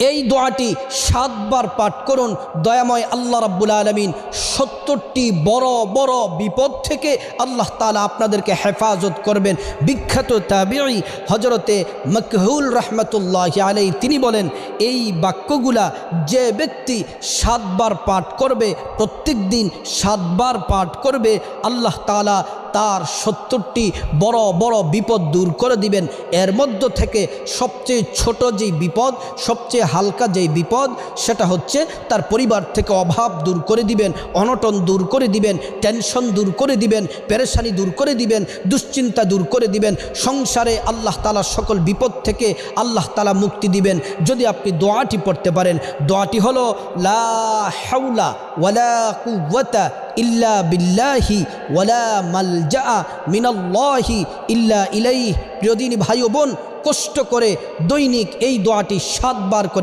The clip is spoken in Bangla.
এই দোয়াটি 7 বার পাঠ করুন। দয়াময় আল্লাহ রাব্বুল আলামিন 70টি বড় বড় বিপদ থেকে আল্লাহ তাআলা আপনাদেরকে হেফাজত করবেন। বিখ্যাত তাবিঈ হযরতে মাকহুল রাহমাতুল্লাহি আলাইহি তিনি বলেন, এই বাক্যগুলা যে ব্যক্তি 7 বার পাঠ করবে, প্রত্যেক দিন 7 বার পাঠ করবে, আল্লাহ তাআলা তার 70টি বড় বড় বিপদ দূর করে দিবেন। এর মধ্য থেকে সবচেয়ে ছোট যেই বিপদ, সবচেয়ে হালকা যেই বিপদ, সেটা হচ্ছে তার পরিবার থেকে অভাব দূর করে দিবেন, অনটন দূর করে দিবেন, টেনশন দূর করে দিবেন, পেরেশানি দূর করে দিবেন, দুশ্চিন্তা দূর করে দিবেন। সংসারে আল্লাহ তাআলা সকল বিপদ থেকে আল্লাহ তাআলা মুক্তি দিবেন যদি আপনি দোয়াটি পড়তে পারেন। দোয়াটি হলো লা হাওলা ওয়ালা কুওয়াতা ইল্লা বিল্লাহি ওয়ালা মালজা মিনাল্লাহি ইল্লা ইলাইহি। প্রিয় দিনী ভাই ও বোন, কষ্ট করে দৈনিক এই দোয়াটি 7 বার করে